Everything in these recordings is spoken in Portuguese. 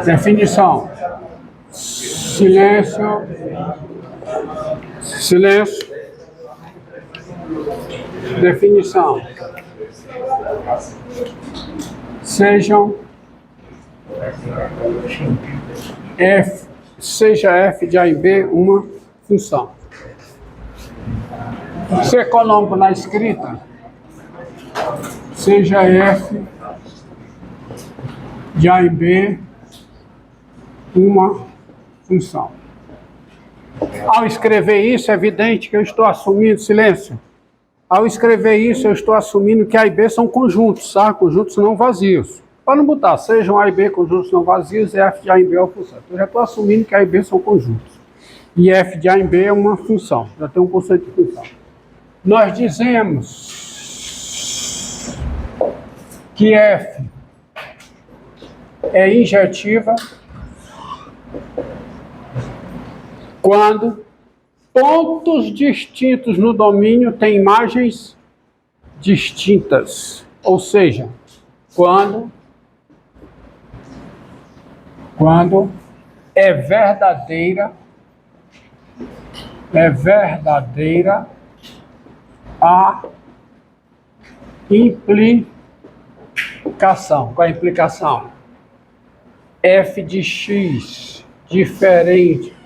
Definição. Silêncio. Silêncio. Definição. Seja f de A em B uma função. Ser econômico na escrita, seja f de A em B uma função. Ao escrever isso, é evidente que eu estou assumindo silêncio. Ao escrever isso, eu estou assumindo que A e B são conjuntos, tá? Conjuntos não vazios. Para não botar, sejam A e B conjuntos não vazios, e f de A em B é uma função. Então, eu já estou assumindo que A e B são conjuntos. E f de A em B é uma função. Já tem um conceito de função. Nós dizemos que f é injetiva quando pontos distintos no domínio têm imagens distintas. Ou seja, quando é verdadeira a implicação. Qual é a implicação? F de x diferente,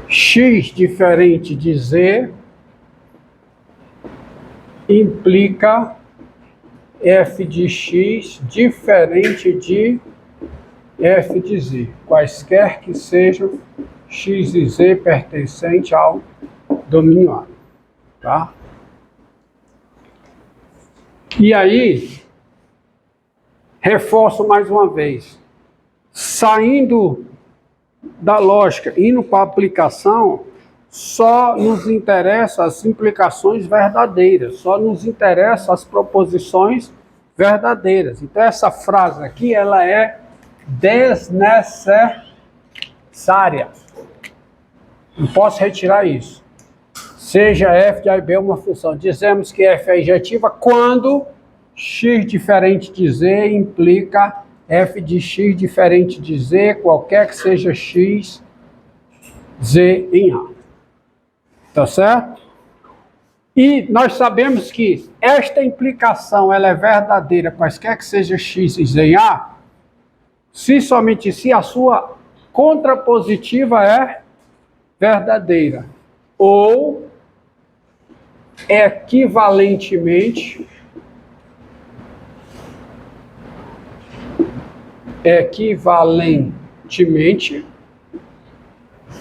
x diferente de z implica f de x diferente de f de z, quaisquer que sejam x e z pertencentes ao domínio A, tá? E aí, reforço mais uma vez, saindo da lógica, indo para a aplicação, só nos interessa as implicações verdadeiras, só nos interessa as proposições verdadeiras. Então essa frase aqui, ela é desnecessária. Não posso retirar isso. Seja f de A e B uma função. Dizemos que f é injetiva quando x diferente de z implica f de x diferente de z, qualquer que seja x, z em A. Tá certo? E nós sabemos que esta implicação ela é verdadeira, quaisquer que seja x e z em A, se somente se a sua contrapositiva é verdadeira. Ou equivalentemente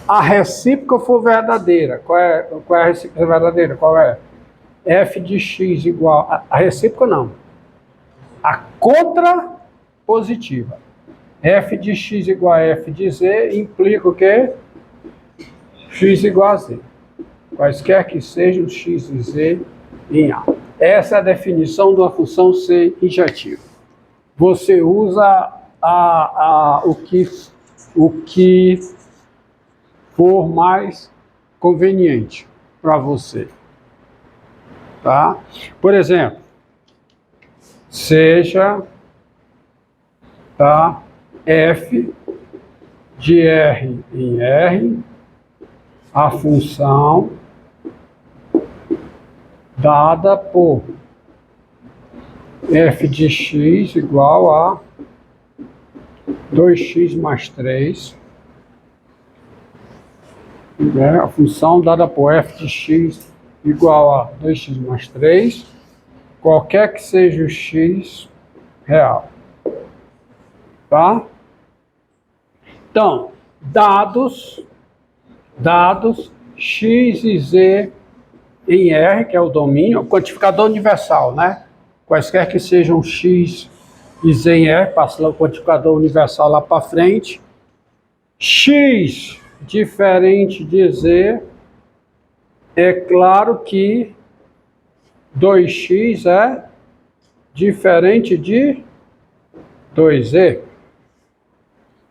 a recíproca for verdadeira. Qual é a recíproca verdadeira? Qual é? F de x igual... A recíproca não. A contrapositiva. F de x igual a f de z implica o quê? X igual a z. Quaisquer que sejam x e z em A. Essa é a definição de uma função ser injetiva. Você usa o que for mais conveniente para você. Tá? Por exemplo, seja f de R em R a função dada por f de x igual a 2x mais 3, né? A função dada por f de x igual a 2x mais 3, qualquer que seja o x real. Tá? Então, dados x e z em R, que é o domínio, o quantificador universal, né? Quaisquer que sejam x e z em R, passa lá o quantificador universal lá para frente. X diferente de z, é claro que 2x é diferente de 2z.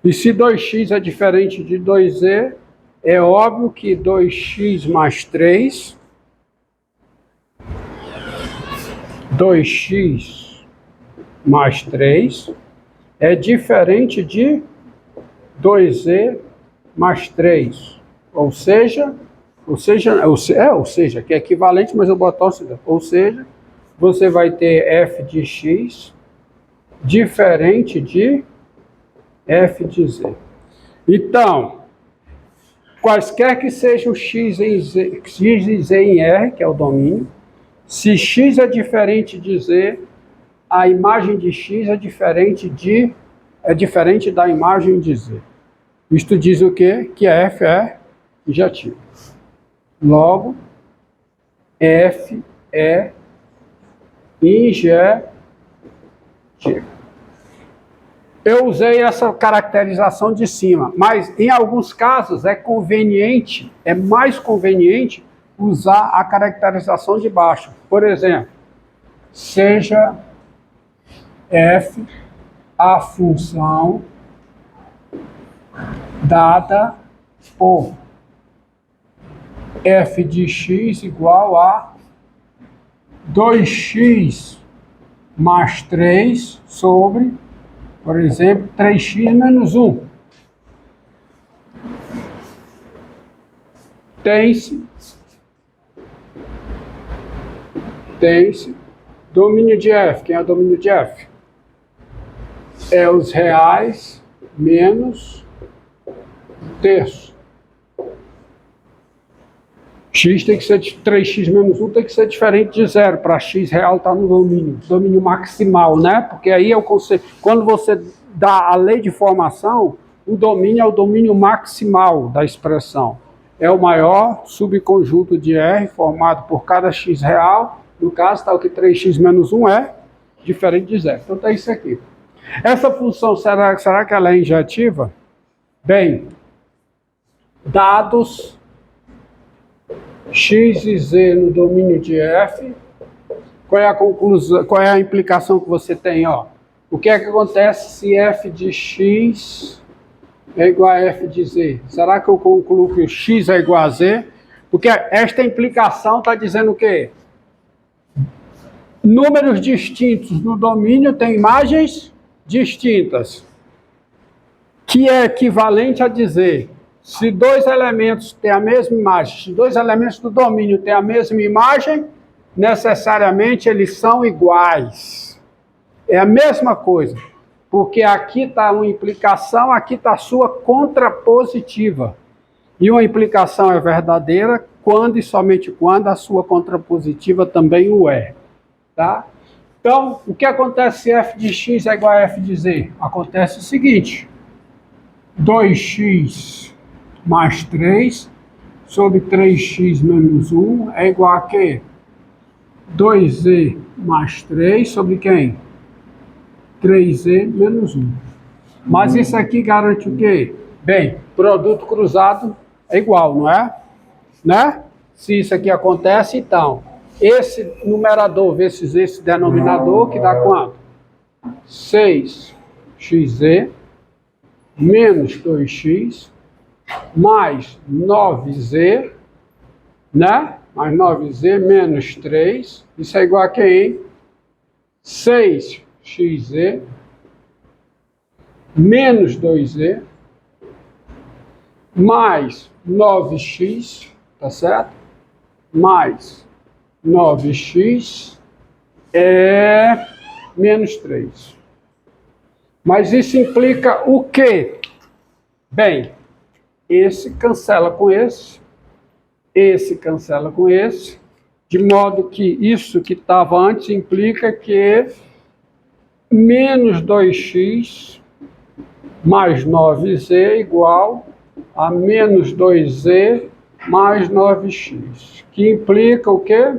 E se 2x é diferente de 2z, é óbvio que 2x mais 3, 2x mais 3 é diferente de 2z mais 3. Ou seja, que é equivalente, mas eu boto ou seja, você vai ter f de x diferente de f de z. Então, quaisquer que sejam x e z em R, que é o domínio, se x é diferente de z, a imagem de x é diferente da imagem de z. Isto diz o quê? Que a f é injetiva. Logo, f é injetiva. Eu usei essa caracterização de cima, mas em alguns casos é mais conveniente usar a caracterização de baixo. Por exemplo, seja f a função dada por f de x igual a 2x mais 3 sobre, por exemplo, 3x menos 1. Tem-se domínio de f. Quem é o domínio de f? É os reais menos terço. X tem que ser 3x menos 1 tem que ser diferente de zero, para x real estar no domínio maximal, né? Porque aí é o conceito. Quando você dá a lei de formação, o domínio é o domínio maximal da expressão. É o maior subconjunto de R formado por cada x real. No caso, tal que 3x menos 1 é diferente de zero. Então, é isso aqui. Essa função, será que ela é injetiva? Bem, dados x e z no domínio de f, qual é a conclusão, qual é a implicação que você tem? Ó? O que é que acontece se f de x é igual a f de z? Será que eu concluo que o x é igual a z? Porque esta implicação está dizendo o quê? Números distintos no domínio têm imagens distintas, que é equivalente a dizer, se dois elementos têm a mesma imagem, se dois elementos do domínio têm a mesma imagem, necessariamente eles são iguais. É a mesma coisa, porque aqui está uma implicação, aqui está a sua contrapositiva. E uma implicação é verdadeira quando e somente quando a sua contrapositiva também o é. Tá? Então, o que acontece se f de x é igual a f de z? Acontece o seguinte, 2x mais 3 sobre 3x menos 1 é igual a quê? 2z mais 3 sobre quem? 3z menos 1. Mas isso aqui garante o quê? Bem, produto cruzado é igual, não é? Né? Se isso aqui acontece, então, esse numerador vezes esse denominador, que dá quanto? 6xz menos 2x mais 9z, né? Mais 9z menos 3, isso é igual a quem? 6xz menos 2z mais 9x, tá certo? Mais 9x é menos 3. Mas isso implica o quê? Bem, esse cancela com esse cancela com esse, de modo que isso que estava antes implica que menos 2x mais 9z é igual a menos 2z mais 9x, que implica o quê?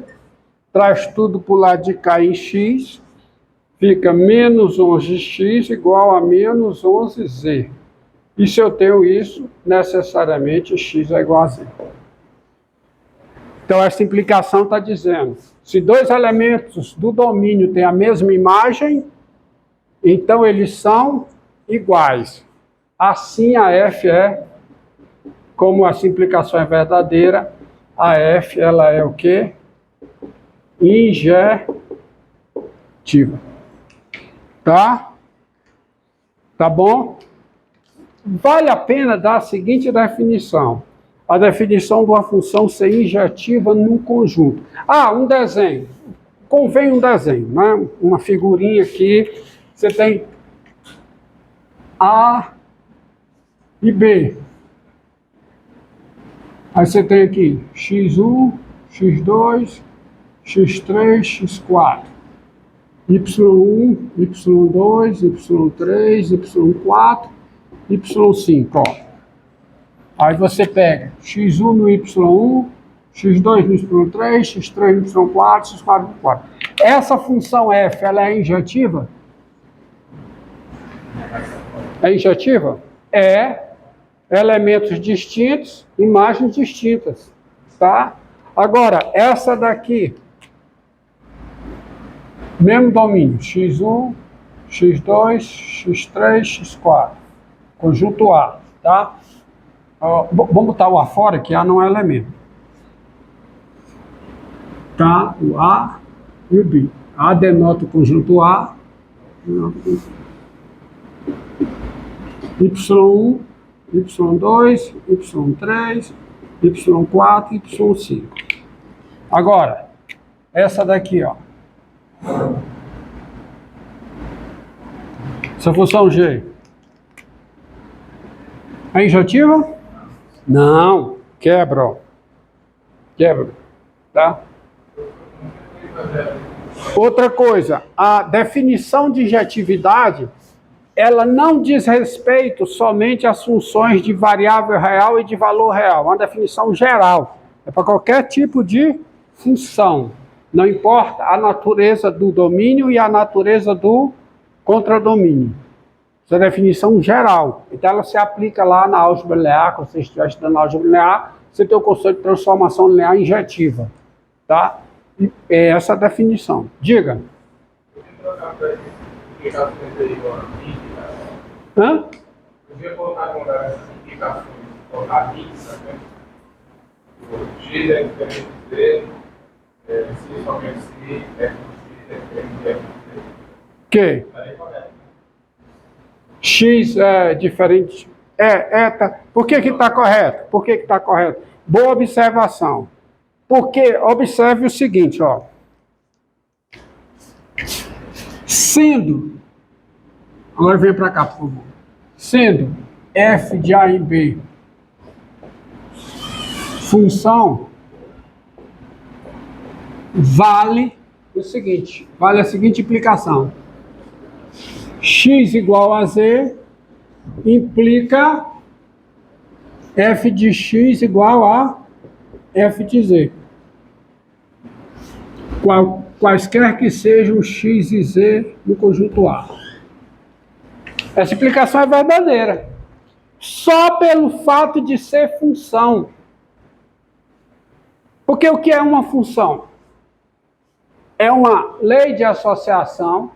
Traz tudo para o lado de cá em x, fica menos 11x igual a menos 11z. E se eu tenho isso, necessariamente x é igual a z. Então, essa implicação está dizendo, se dois elementos do domínio têm a mesma imagem, então eles são iguais. Assim, a f é como essa implicação é verdadeira, a F ela é o quê? Injetiva. Tá? Tá bom? Vale a pena dar a seguinte definição. A definição de uma função ser injetiva num conjunto. Ah, um desenho. Convém um desenho, né? Uma figurinha aqui. Você tem A e B. Aí você tem aqui x1, x2, x3, x4. y1, y2, y3, y4, y5, ó. Aí você pega x1 no y1, x2 no y3, x3 no y4, x4 no y4. Essa função f, ela é injetiva? É injetiva? É. Elementos distintos, imagens distintas, tá? Agora, essa daqui, mesmo domínio, x1, x2, x3, x4, conjunto A, tá? Vamos botar o A fora, que A não é elemento. Tá? O A e o B. A denota o conjunto A, y1, y2, y3, y4, y5. Agora, essa daqui, ó. Essa função G é injetiva? Não. Quebra, ó. Quebra. Tá? Outra coisa, a definição de injetividade, ela não diz respeito somente às funções de variável real e de valor real. É uma definição geral. É para qualquer tipo de função. Não importa a natureza do domínio e a natureza do contradomínio. Essa é a definição geral. Então ela se aplica lá na álgebra linear, quando você estiver estudando álgebra linear, você tem o conceito de transformação linear injetiva. Tá? E é essa a definição. Diga. Hã? Podia colocar agora essas implicações, colocar mix, né? O X é diferente de Z, C somente C, F de X é diferente de F de Z. Que? X é diferente. Tá. Por que está correto? Por que está correto? Boa observação. Porque observe o seguinte, ó. Sendo, agora vem para cá, por favor. Sendo f de A e B função, vale o seguinte, vale a seguinte implicação. X igual a Z implica f de x igual a f de Z. Quaisquer que sejam x e z no conjunto A. Essa implicação é verdadeira. Só pelo fato de ser função. Porque o que é uma função? É uma lei de associação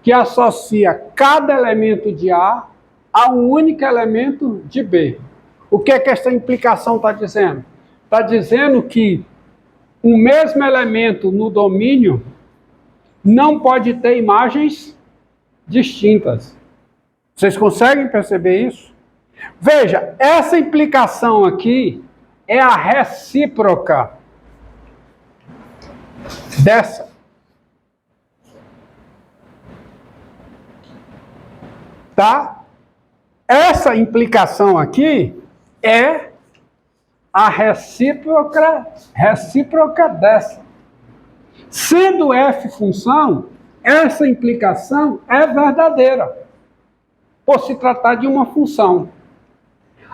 que associa cada elemento de A a um único elemento de B. O que é que essa implicação está dizendo? Está dizendo que o mesmo elemento no domínio não pode ter imagens distintas. Vocês conseguem perceber isso? Veja, essa implicação aqui é a recíproca dessa. Tá? Essa implicação aqui é a recíproca dessa. Sendo f função, essa implicação é verdadeira, por se tratar de uma função.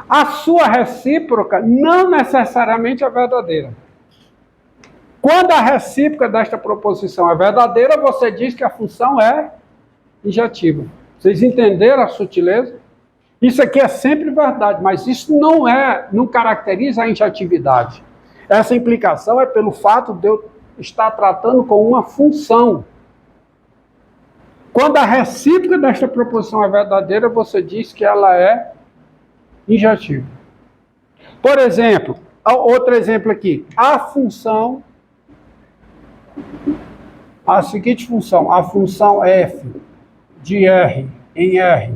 A sua recíproca não necessariamente é verdadeira. Quando a recíproca desta proposição é verdadeira, você diz que a função é injetiva. Vocês entenderam a sutileza? Isso aqui é sempre verdade, mas isso não caracteriza a injetividade. Essa implicação é pelo fato de eu estar tratando com uma função. Quando a recíproca desta proposição é verdadeira, você diz que ela é injetiva. Por exemplo, outro exemplo aqui, a seguinte função, a função f de r em r.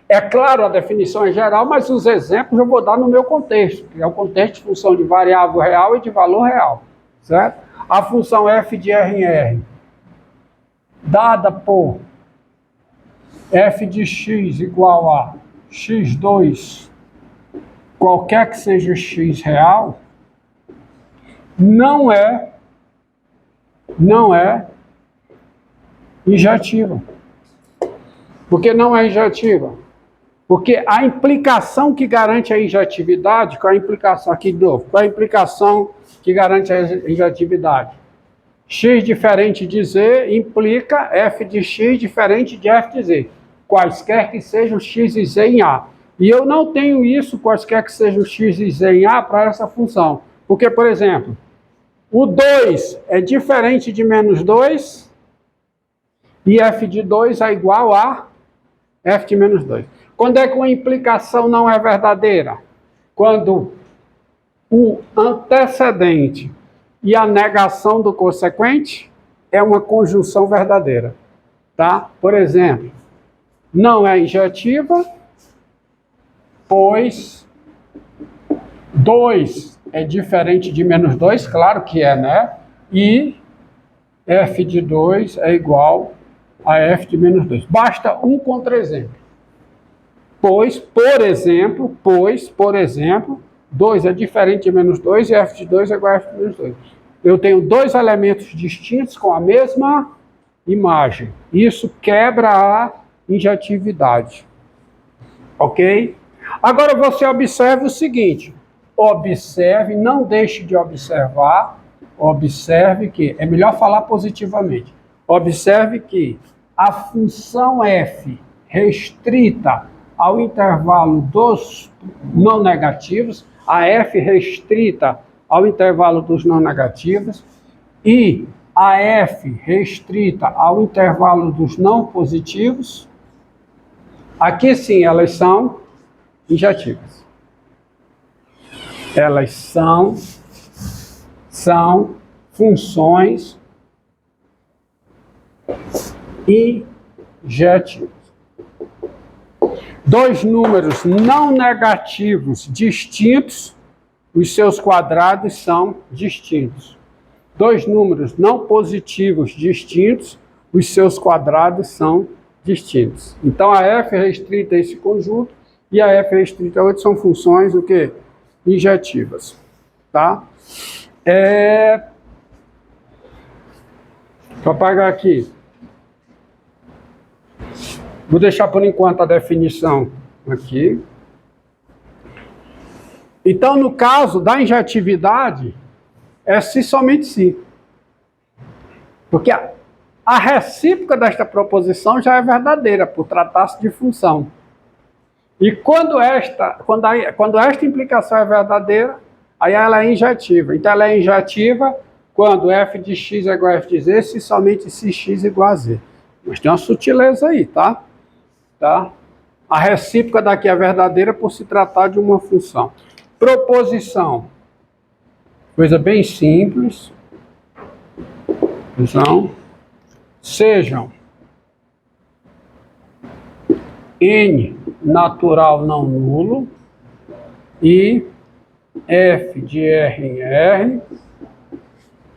É claro, a definição é geral, mas os exemplos eu vou dar no meu contexto, que é o contexto de função de variável real e de valor real, certo? A função f de r em r, dada por f de x igual a x2, qualquer que seja o x real, não é injetiva. Por que não é injetiva? Porque a implicação que garante a injetividade, qual é a implicação aqui de novo? Qual é a implicação que garante a injetividade? X diferente de z implica f de x diferente de f de z, quaisquer que sejam x e z em A. E eu não tenho isso, quaisquer que sejam x e z em A, para essa função. Porque, por exemplo, o 2 é diferente de menos 2 e f de 2 é igual a f de menos 2. Quando é que uma implicação não é verdadeira? Quando o antecedente e a negação do consequente é uma conjunção verdadeira. Tá? Por exemplo, não é injetiva, pois 2 é diferente de menos 2, claro que é, né? E f de 2 é igual a f de menos 2. Basta um contra-exemplo. Pois, por exemplo, 2 é diferente de menos 2 e f de 2 é igual a f de menos 2. Eu tenho dois elementos distintos com a mesma imagem. Isso quebra a injetividade. Ok? Agora você observe o seguinte. Observe, não deixe de observar. Observe que, é melhor falar positivamente. Observe que a função f restrita ao intervalo dos não negativos, a f restrita ao intervalo dos não negativos e a f restrita ao intervalo dos não positivos, aqui sim elas são injetivas. Elas são funções injetivas. Dois números não negativos distintos, os seus quadrados são distintos. Dois números não positivos distintos, os seus quadrados são distintos. Então a f restrita a esse conjunto e a f restrita a outro são funções o quê? Injetivas. Tá? Vou apagar aqui. Vou deixar por enquanto a definição aqui. Então, no caso da injetividade, é se somente se. Porque a recíproca desta proposição já é verdadeira, por tratar-se de função. E quando esta implicação é verdadeira, aí ela é injetiva. Então, ela é injetiva quando f de x é igual a f de z, se somente se x é igual a z. Mas tem uma sutileza aí, tá? A recíproca daqui é verdadeira por se tratar de uma função. Proposição. Coisa bem simples. Então, sejam n natural não nulo e f de r em r,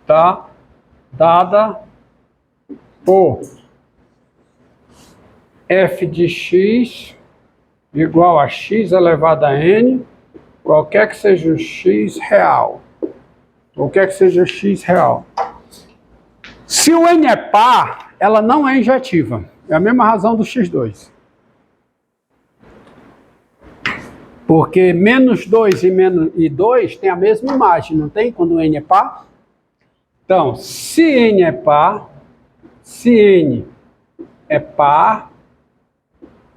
tá? Dada por f de x igual a x elevado a n, qualquer que seja o x real. Qualquer que seja o x real. Se o n é par, ela não é injetiva. É a mesma razão do x2. Porque menos 2 e 2 tem a mesma imagem, não tem? Quando o n é par. Então, se n é par,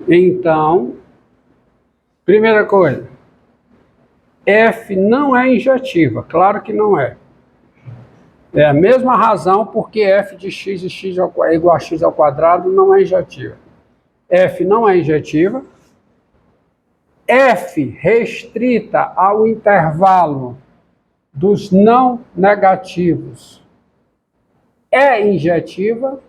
então, primeira coisa, f não é injetiva, claro que não é. É a mesma razão porque f de x e x é igual a x ao quadrado não é injetiva. F não é injetiva. F restrita ao intervalo dos não negativos é injetiva.